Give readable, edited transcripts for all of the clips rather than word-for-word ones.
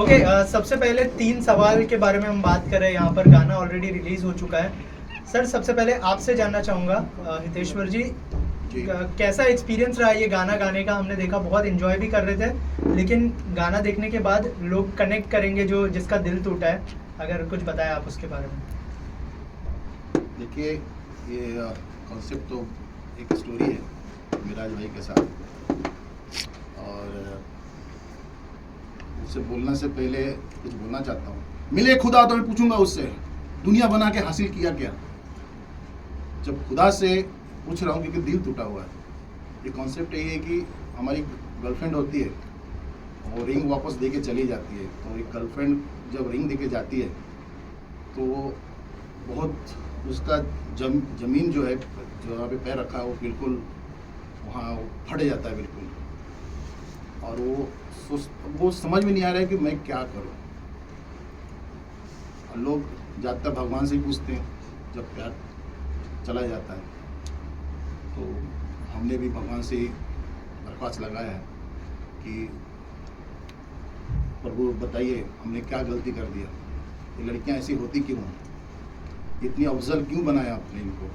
Okay, सबसे पहले 3 सवाल के बारे में हम बात करें। यहाँ पर गाना ऑलरेडी रिलीज हो चुका है। सर, सबसे पहले आपसे जानना चाहूँगा, हितेश्वर जी, कैसा एक्सपीरियंस रहा ये गाना गाने का? हमने देखा बहुत एंजॉय भी कर रहे थे, लेकिन गाना देखने के बाद लोग कनेक्ट करेंगे जो जिसका दिल टूटा है। अगर कुछ बताएं आप उसके बारे में। देखिए, ये कॉन्सेप्ट तो एक स्टोरी है मिराज भाई के साथ, और उससे बोलने से पहले कुछ बोलना चाहता हूँ। मिले खुदा तो मैं पूछूंगा उससे, दुनिया बना के हासिल किया क्या? जब खुदा से पूछ रहा हूँ क्योंकि दिल टूटा हुआ है। ये कॉन्सेप्ट यही है कि हमारी गर्लफ्रेंड होती है, वो रिंग वापस दे के चली जाती है। तो एक गर्लफ्रेंड जब रिंग दे के जाती है तो बहुत उसका जमीन जो है, जो यहाँ पे पैर रखा है, वो बिल्कुल वहाँ फट जाता है बिल्कुल, और वो समझ में नहीं आ रहा है कि मैं क्या करूँ। लोग ज़्यादातर भगवान से ही पूछते हैं जब प्यार चला जाता है। तो हमने भी भगवान से दरख्वास्त लगाया है कि प्रभु बताइए हमने क्या गलती कर दिया, ये लड़कियां ऐसी होती क्यों हैं, इतनी अफजल क्यों बनाया आपने इनको?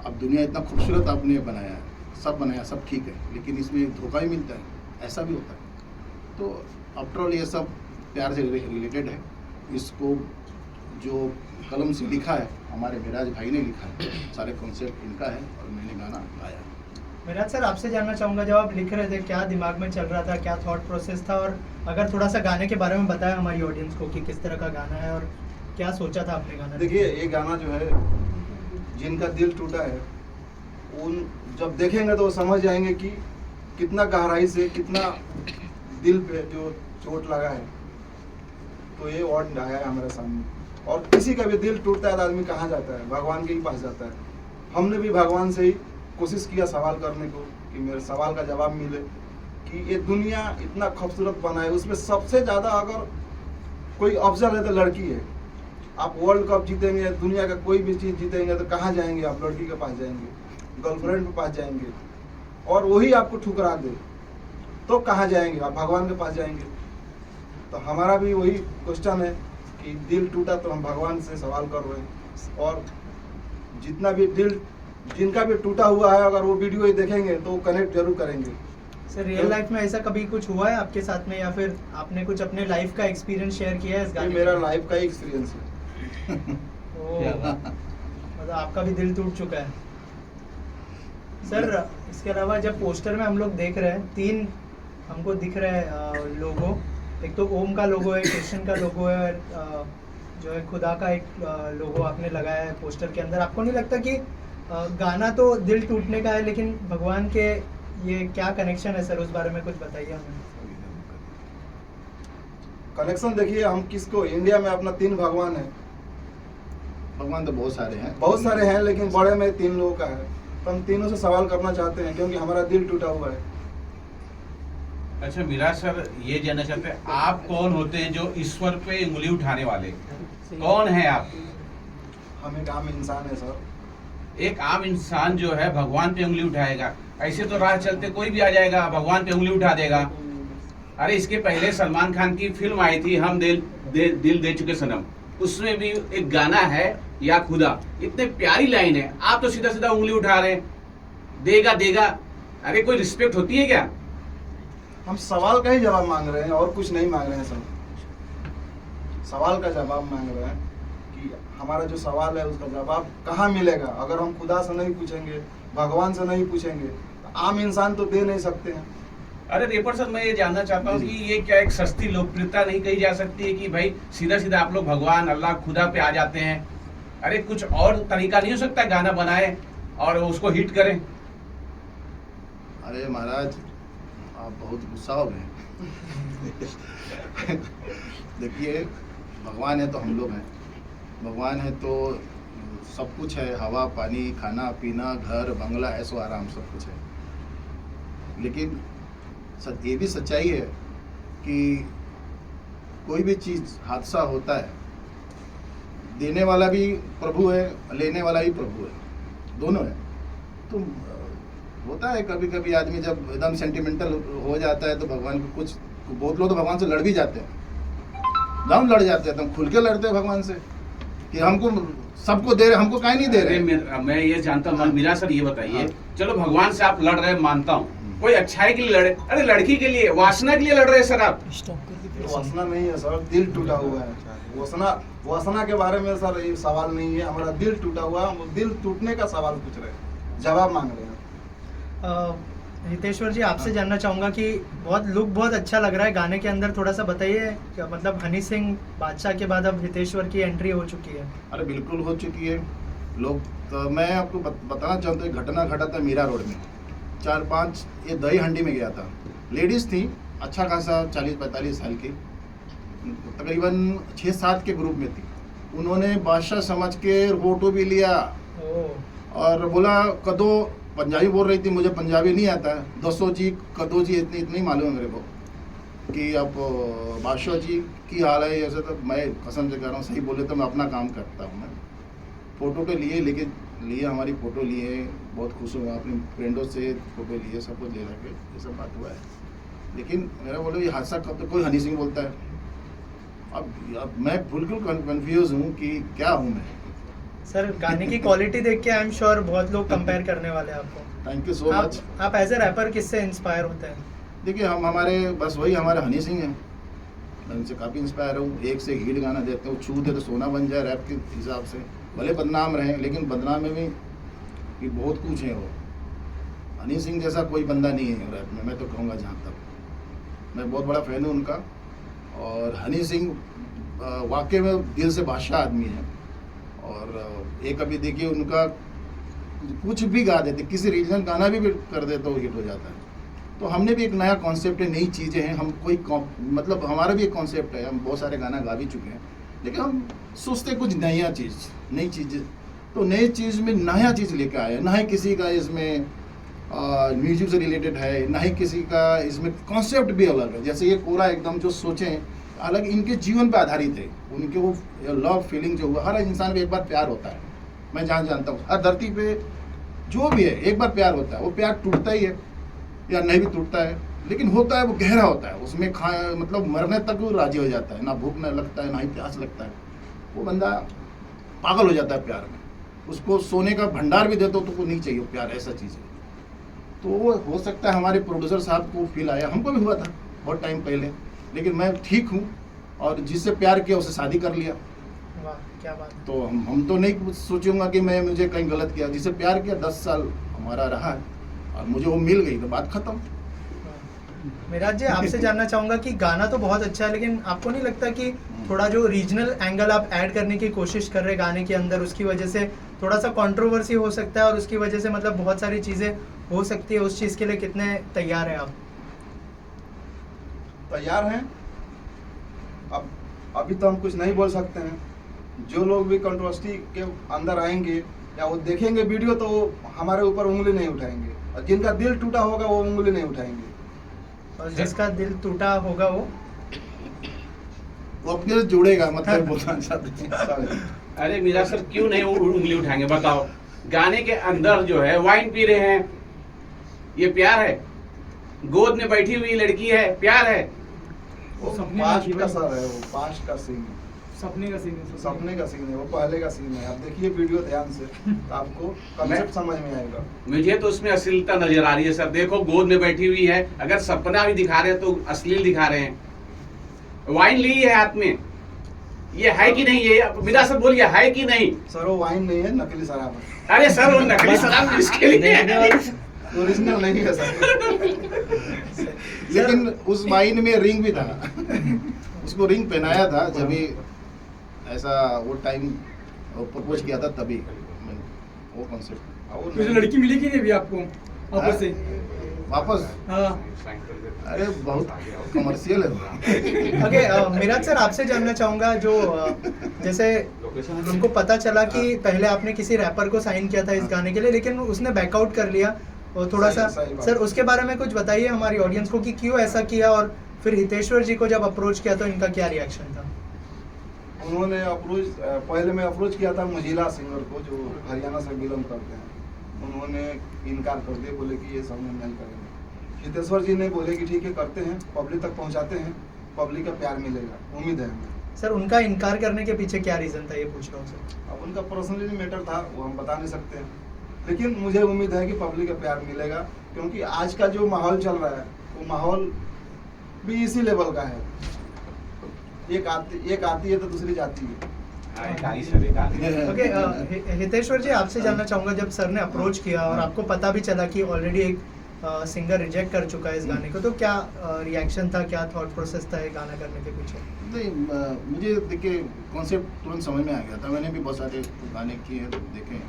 अब दुनिया इतना खूबसूरत आपने बनाया है, सब बनाया, सब ठीक है, लेकिन इसमें धोखा ही मिलता है, ऐसा भी होता है। तो आफ्टर ऑल ये सब प्यार से रिलेटेड है। इसको जो कलम से लिखा है हमारे मिराज भाई ने लिखा है, सारे कॉन्सेप्ट इनका है और मैंने गाना गाया। मिराज सर, आपसे जानना चाहूँगा, जब आप लिख रहे थे क्या दिमाग में चल रहा था, क्या थॉट प्रोसेस था, और अगर थोड़ा सा गाने के बारे में बताया हमारी ऑडियंस को कि किस तरह का गाना है और क्या सोचा था आपने गाना? देखिए, ये गाना जो है, जिनका दिल टूटा है उन जब देखेंगे तो वो समझ जाएंगे कि कितना गहराई से, कितना दिल पे जो चोट लगा है। तो ये वर्ड आया है हमारे सामने। और किसी का भी दिल टूटता है तो आदमी कहाँ जाता है? भगवान के ही पास जाता है। हमने भी भगवान से ही कोशिश किया सवाल करने को कि मेरे सवाल का जवाब मिले कि ये दुनिया इतना खूबसूरत बना है, उसमें सबसे ज़्यादा अगर कोई अफजल है तो लड़की है। आप वर्ल्ड कप जीतेंगे, दुनिया का कोई भी चीज़ जीतेंगे तो कहाँ जाएंगे? आप लड़की के पास जाएंगे, गर्लफ्रेंड के पास जाएंगे, और वही आपको ठुकरा दे तो कहाँ जाएंगे? आप भगवान के पास जाएंगे। तो हमारा भी वही क्वेश्चन है कि दिल टूटा तो हम भगवान से सवाल कर रहे हैं। और जितना भी दिल जिनका भी टूटा हुआ है, अगर वो वीडियो ही देखेंगे तो वो कनेक्ट जरूर करेंगे। सर, रियल लाइफ में ऐसा कभी कुछ हुआ है आपके साथ में, या फिर आपने कुछ अपने लाइफ का एक्सपीरियंस शेयर किया है इस गाने? मेरा लाइफ का ही एक्सपीरियंस है। मतलब आपका भी दिल टूट चुका है। सर, इसके अलावा जब पोस्टर में हम लोग देख रहे हैं, 3 हमको दिख रहे हैं लोगो। एक तो ओम का लोगो है, कृष्ण का लोगो है, जो है खुदा का एक लोगो आपने लगाया है पोस्टर के अंदर। आपको नहीं लगता कि गाना तो दिल टूटने का है, लेकिन भगवान के ये क्या कनेक्शन है? सर, उस बारे में कुछ बताइए हमें। कनेक्शन देखिए, हम किसको, इंडिया में अपना 3 भगवान है। भगवान तो बहुत सारे हैं, लेकिन बड़े में 3 लोगों का है। तो हम तीनों से सवाल करना चाहते हैं क्योंकि हमारा दिल टूटा हुआ है। अच्छा मिराज सर, ये जानना चाहते हैं आप कौन होते हैं जो ईश्वर पे उंगली उठाने वाले? कौन है आप? हम एक आम इंसान है सर। एक आम इंसान जो है भगवान पे उंगली उठाएगा? ऐसे तो राह चलते कोई भी आ जाएगा भगवान पे उंगली उठा देगा। अरे इसके पहले सलमान खान की फिल्म आई थी हम दिल दे चुके सनम, उसमें भी एक गाना है या खुदा, इतने प्यारी लाइन है, आप तो सीधा सीधा उंगली उठा रहे हैं, देगा देगा। अरे कोई रिस्पेक्ट होती है क्या? हम सवाल का ही जवाब मांग रहे हैं और कुछ नहीं मांग रहे हैं सर। सवाल का जवाब मांग रहे हैं कि हमारा जो सवाल है उसका जवाब कहाँ मिलेगा? अगर हम खुदा से नहीं पूछेंगे, भगवान से नहीं पूछेंगे, तो आम इंसान तो दे नहीं सकते हैं। अरे रेपर सर, मैं ये जानना चाहता हूँ कि ये क्या एक सस्ती लोकप्रियता नहीं कही जा सकती है कि भाई सीधा सीधा आप लोग भगवान अल्लाह खुदा पे आ जाते हैं? अरे कुछ और तरीका नहीं हो सकता गाना बनाए और उसको हिट करें? अरे महाराज, आप बहुत गुस्सा हो गए। देखिए, भगवान है तो हम लोग हैं, भगवान है तो सब कुछ है, हवा पानी खाना पीना घर बंगला ऐसो आराम सब कुछ है। लेकिन ये भी सच्चाई है कि कोई भी चीज़ हादसा होता है, देने वाला भी प्रभु है, लेने वाला भी प्रभु है, दोनों है। तो होता है कभी कभी आदमी जब एकदम सेंटिमेंटल हो जाता है तो भगवान को बहुत लोग तो भगवान से लड़ भी जाते हैं, हम लड़ जाते हैं, तो हम खुल के लड़ते हैं भगवान से कि हमको सबको दे रहे, हमको काहे नहीं दे अरे रहे। मैं ये जानता हूँ मीरा सर, ये बताइए, हाँ। चलो भगवान से आप लड़ रहे हैं, मानता हूँ, कोई अच्छाई के लिए लड़े, अरे लड़की के लिए, वासना के लिए लड़ रहे हैं सर आप। वासना नहीं है सर, दिल टूटा हुआ है। वासना के बारे में सर ये सवाल नहीं है, हमारा दिल टूटा हुआ है, हम दिल टूटने का सवाल पूछ रहे हैं, जवाब मांग रहे हैं। हितेश्वर जी, आपसे जानना चाहूंगा कि बहुत लुक बहुत अच्छा लग रहा है गाने के अंदर, थोड़ा सा बताइए क्या मतलब हनी सिंह बादशाह के बाद अब हितेश्वर की एंट्री हो चुकी है। अरे बिल्कुल हो चुकी है। लोग तो मैं आपको बताना चाहता हूँ, एक घटना घटा था मीरा रोड में, 4-5 ये दही हंडी में गया था, लेडीज़ थी अच्छा खासा 40-45 साल की, तकरीबन 6-7 के ग्रुप में थी। उन्होंने बादशाह समझ के फोटो भी लिया और बोला कदो, पंजाबी बोल रही थी, मुझे पंजाबी नहीं आता है, दसो जी कदो जी इतनी मालूम है मेरे को कि अब बादशाह जी की हाल है ऐसे। तो मैं कसम से कह रहा हूँ, सही बोले तो मैं अपना काम करता हूँ। मैं फ़ोटो तो लिए हमारी फ़ोटो लिए, बहुत खुश हुआ, अपनी फ्रेंडों से फ़ोटो लिए, सब कुछ ले रखे, ये सब बात हुआ है। लेकिन मेरा बोलो ये हादसा कब तक, कोई हनी सिंह बोलता है। अब मैं बिल्कुल कन्फ्यूज़ हूँ कि क्या हूँ मैं। सर गाने की क्वालिटी देख के आई एम श्योर बहुत लोग कंपेयर करने वाले हैं आपको। Thank you so much. आप एज ए रैपर किससे इंस्पायर होते हैं? देखिए हमारे बस वही हमारे हनी सिंह हैं, मैं उनसे काफ़ी इंस्पायर हूँ। एक से हिट गाना देते हो, छू दे तो सोना बन जाए, रैप के हिसाब से भले बदनाम रहे, लेकिन बदनाम में भी बहुत कुछ है। वो हनी सिंह जैसा कोई बंदा नहीं है रैप में, मैं तो कहूँगा। जहाँ तक मैं बहुत बड़ा फ़ैन हूँ उनका, और हनी सिंह वाकई में दिल से बादशाह आदमी है। और एक अभी देखिए उनका कुछ भी गा देते, किसी रीजनल गाना भी कर दे तो हिट हो जाता है। तो हमने भी एक नया कॉन्सेप्ट है, नई चीज़ें हैं, हम कोई मतलब हमारा भी एक कॉन्सेप्ट है, हम बहुत सारे गाना गा भी चुके हैं, लेकिन हम सोचते कुछ नया चीज़, नई चीज़। तो नई चीज़ में नया चीज़ लेकर आए, ना ही किसी का इसमें म्यूजिक से रिलेटेड है, ना ही किसी का इसमें कॉन्सेप्ट भी अलग है। जैसे ये कोरा एकदम जो सोचें अलग, इनके जीवन पे आधारित है, उनके वो लव फीलिंग जो हुआ। हर इंसान को एक बार प्यार होता है, मैं जहाँ जानता हूँ, हर धरती पे जो भी है एक बार प्यार होता है। वो प्यार टूटता ही है या नहीं भी टूटता है, लेकिन होता है वो गहरा होता है, उसमें मतलब मरने तक वो राजी हो जाता है, ना भूख न लगता है, ना ही प्यास लगता है। वो बंदा पागल हो जाता है प्यार में, उसको सोने का भंडार भी दे दो तो नहीं चाहिए प्यार, ऐसा चीज़ है। तो वो हो सकता है हमारे प्रोड्यूसर साहब को फील आया, हमको भी हुआ था बहुत टाइम पहले, लेकिन मैं ठीक हूँ और जिससे प्यार किया उससे शादी कर लिया। वाह क्या बात। तो हम तो नहीं सोचूंगा कि मुझे कहीं गलत किया, जिससे प्यार किया 10 साल हमारा रहा है और मुझे वो मिल गई तो बात खत्म। मिराज जी, आपसे जानना चाहूंगा कि गाना तो बहुत अच्छा है, लेकिन आपको नहीं लगता कि थोड़ा जो रीजनल एंगल आप ऐड करने की कोशिश कर रहे हैं गाने के अंदर, उसकी वजह से थोड़ा सा कंट्रोवर्सी हो सकता है और उसकी वजह से मतलब बहुत सारी चीज़ें हो सकती है? उस चीज़ के लिए कितने तैयार हैं आप? तैयार हैं। अब अभी तो हम कुछ नहीं बोल सकते हैं। जो लोग भी कंट्रोवर्सी के अंदर आएंगे या वो देखेंगे वीडियो, तो वो हमारे ऊपर उंगली नहीं उठाएंगे, और जिनका दिल टूटा होगा वो उंगली नहीं उठाएंगे। और जिसका दिल टूटा होगा वो अपने से जुड़ेगा, मतलब बोलना चाहते हैं। अरे मीरा सर क्यों नहीं उंगली उठाएंगे बताओ? गाने के अंदर जो है वाइन पी रहे हैं, ये प्यार है? गोद में बैठी हुई लड़की है, प्यार है? वो पास्ट का सर है, वो पास्ट का सीन है, सपने का सीन है। सपने का सीन है, वो पहले का सीन है। आप देखिए वीडियो ध्यान से, तो आपको कंसेप्ट समझ में आएगा। मुझे तो उसमें अश्लीलता नजर आ रही है सर। देखो गोद में बैठी हुई है, अगर सपना भी दिखा रहे हैं तो अश्लील दिखा रहे हैं। वाइन ली है हाथ में, ये है कि नहीं? ये मीरा सर बोलिए, है कि नहीं? सर वो वाइन नहीं है, नकली शराब है। अरे सर वो नकली शराब किसके लिए है? ओरिजिनल नहीं है सर। लेकिन उस वाइन में रिंग भी था उसको रिंग पहनाया था जब भी ऐसा वो टाइम प्रपोज किया था, तभी वो कॉन्सेप्ट। तो लड़की मिली कि नहीं अभी आपको वापस से? वापस? हाँ। अरे बहुत कमर्शियल है। ओके मिराज सर, आपसे जानना चाहूंगा जो जैसे हमको पता चला कि पहले आपने किसी रैपर को साइन किया था इस गाने के लिए, लेकिन उसने बैकआउट कर लिया, और थोड़ा सा सर उसके बारे में कुछ बताइए हमारी ऑडियंस को कि क्यों ऐसा किया, और फिर हितेश्वर जी को जब अप्रोच किया तो इनका क्या रिएक्शन था? उन्होंने अप्रोच, पहले मैं अप्रोच किया था मुजीला सिंगर को, जो हरियाणा से बिलोंग करते हैं। उन्होंने इनकार कर दिया, बोले कि ये सब हम नहीं करेंगे। हितेश्वर जी ने बोले कि ठीक है करते हैं, पब्लिक तक पहुंचाते हैं, पब्लिक का प्यार मिलेगा, उम्मीद है हमें। सर उनका इनकार करने के पीछे क्या रीजन था, ये पूछ रहा हूँ सर। अब उनका पर्सनली मैटर था, वो हम बता नहीं सकते हैं, लेकिन मुझे उम्मीद है कि पब्लिक का प्यार मिलेगा, क्योंकि आज का जो माहौल चल रहा है वो माहौल भी इसी लेवल का है। एक आती है तो दूसरी जाती है। हाँ, एक आगी सर, एक आगी। ओके, हितेश्वर जी आपसे जानना चाहूंगा, जब सर ने अप्रोच किया और आपको पता भी चला कि ऑलरेडी एक सिंगर रिजेक्ट कर चुका है इस गाने को, तो क्या रिएक्शन था, क्या थॉट प्रोसेस था ये गाना करने के पीछे? नहीं, मुझे देखिए कॉन्सेप्ट तुरंत समझ में आ गया था। मैंने भी बहुत सारे गाने किए हैं, देखे हैं।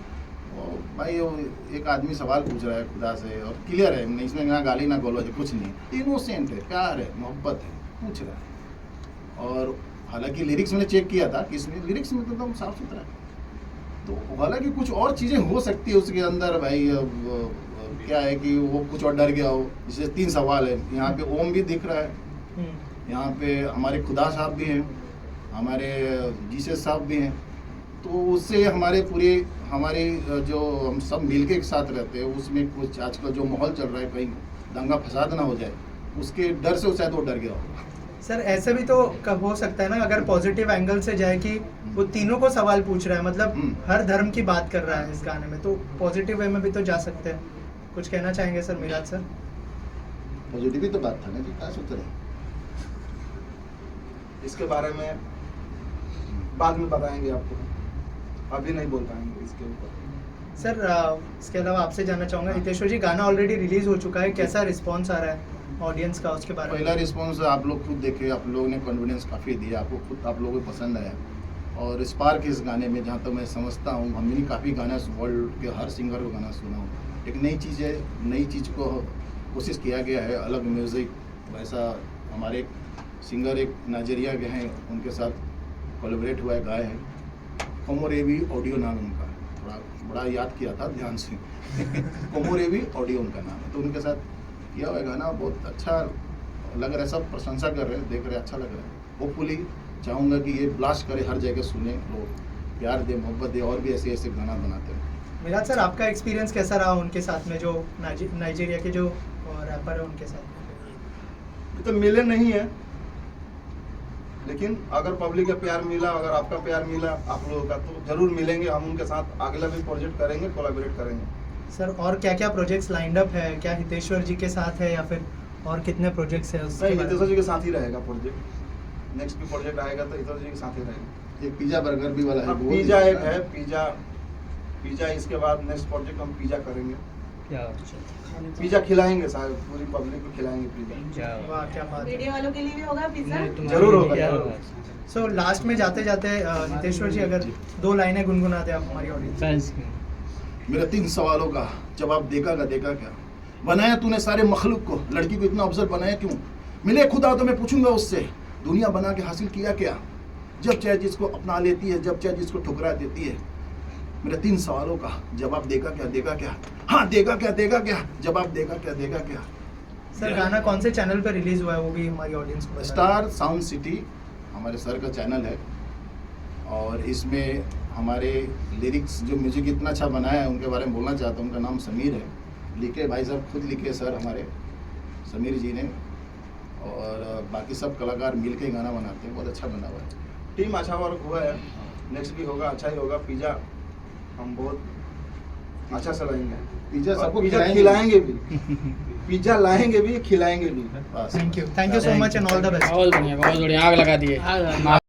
और भाई वो एक आदमी सवाल पूछ रहा है खुदा से, और क्लियर है, नहीं इसमें ना गाली ना गलौज है, कुछ नहीं, इनोसेंट है, प्यार है, मोहब्बत है, पूछ रहा है। और हालांकि लिरिक्स मैंने चेक किया था कि इसमें लिरिक्स में तो एकदम साफ सुथरा है, तो हालांकि कुछ और चीज़ें हो सकती है उसके अंदर। भाई क्या है कि वो कुछ और डर गया हो, जैसे 3 सवाल है, यहाँ पे ओम भी दिख रहा है, यहाँ पे हमारे खुदा साहब भी हैं, हमारे जीसस साहब भी हैं, तो उससे हमारे जो हम सब मिलके एक साथ रहते हैं, उसमें कुछ आजकल जो माहौल चल रहा है कहीं दंगा फसाद ना हो जाए, उसके डर से शायद वो डर गया हो। सर ऐसे भी तो कब हो सकता है ना, अगर पॉजिटिव एंगल से जाए कि वो तीनों को सवाल पूछ रहा है, मतलब हर धर्म की बात कर रहा है इस गाने में, तो पॉजिटिव वे में भी तो जा सकते हैं। कुछ कहना चाहेंगे सर मिराज सर? पॉजिटिव ही तो बात था ना जी, क्या सोच रहे हैं? इसके बारे में बाद में बताएंगे आपको, अभी नहीं बोल पाएंगे इसके ऊपर। सर इसके अलावा आपसे जानना चाहूंगा, हितेश्वर जी गाना ऑलरेडी रिलीज हो चुका है, कैसा रिस्पॉन्स आ रहा है ऑडियंस का, उसके बारे में? पहला रिस्पॉन्स आप लोग खुद देखे, आप लोगों ने कॉन्फिडेंस काफ़ी दिया, आपको खुद आप लोगों को पसंद आया। और स्पार्क इस गाने में, जहाँ तक मैं समझता हूँ, हमने काफ़ी गाना वर्ल्ड के हर सिंगर को गाना सुना हूँ, एक नई चीज़ है, नई चीज़ को कोशिश किया गया है, अलग म्यूज़िक। वैसा हमारे एक सिंगर एक नाइजीरिया के हैं, उनके साथ कोलैबोरेट हुआ है, गाए हैं, कोमोरेबी ऑडियो नाम उनका, बड़ा याद किया था ध्यान से कोमोरेबी ऑडियो उनका नाम है, तो उनके साथ किया हुआ गाना बहुत अच्छा लग रहा है, सब प्रशंसा कर रहे हैं, देख रहे हैं, अच्छा लग रहा है। होपफुली चाहूँगा कि ये ब्लास्ट करे, हर जगह सुने लोग, प्यार दे, मोहब्बत दे, और भी ऐसे ऐसे गाना बनाते हैं। मिराज सर आपका एक्सपीरियंस कैसा रहा उनके साथ में, जो नाइजीरिया के जो रैपर है उनके साथ? तो मिले नहीं है, लेकिन अगर पब्लिक का प्यार मिला, अगर आपका प्यार मिला आप लोगों का, तो जरूर मिलेंगे। हम उनके साथ अगला भी प्रोजेक्ट करेंगे, कोलैबोरेट करेंगे। सर और क्या क्या प्रोजेक्ट्स लाइंड अप है, क्या हितेश्वर जी के साथ है या फिर और कितने प्रोजेक्ट्स हैं उसके नहीं, बारे में? हितेश्वर जी के साथ ही रहेगा प्रोजेक्ट। नेक्स्ट भी प्रोजेक्ट आएगा तो हितेश्वर जी के साथ ही रहेगा। एक पिज़्ज़ा बर्गर भी वाला है, हाँ, वो पिज़्ज़ा भी- एक है, पिज़्ज़ा इसके बाद नेक्स्ट प्रोजेक्ट हम पिज़्ज़ा करेंगे, पिज़्ज़ा खिलाएंगे, शायद पूरी पब्लिक को खिलाएंगे पिज़्ज़ा। वाह क्या बात है। वीडियो वालों के लिए भी होगा पिज्जा? जरूर होगा, जरूर होगा। सो लास्ट में जाते जाते हितेश्वर जी अगर 2 लाइनें गुनगुना दे आप हमारी ऑडियंस। मेरे 3 सवालों का जवाब देगा क्या? बनाया तूने सारे मखलूक को, लड़की को इतना अफजल बनाया क्यों? मिले खुदा तो मैं पूछूंगा उससे, दुनिया बना के हासिल किया क्या? जब चाहे जिसको अपना लेती है, जब चाहे जिसको ठुकरा देती है। मेरे 3 सवालों का जवाब देगा क्या? हाँ देगा क्या? जवाब देगा क्या? सर गाना कौन से चैनल पे रिलीज हुआ है वो भी हमारी ऑडियंस को बताएं। स्टार साउंड सिटी हमारे सर का चैनल है, और इसमें हमारे लिरिक्स जो म्यूजिक इतना अच्छा बनाया है उनके बारे में बोलना चाहता हूँ। उनका नाम समीर है, लिखे भाई साहब खुद लिखे सर हमारे समीर जी ने, और बाकी सब कलाकार मिल के गाना बनाते हैं, बहुत अच्छा बना हुआ है। टीम अच्छा वर्क हुआ है, नेक्स्ट भी होगा, अच्छा ही होगा। पिज़्ज़ा हम बहुत अच्छा चलाएंगे, पिज़्ज़ा और सबको पिज़्ज़ा खिलाएंगे भी पिज़्ज़ा लाएंगे भी, खिलाएंगे भी। बस। Thank you so much and all the best. बहुत बढ़िया, आग लगा दिए।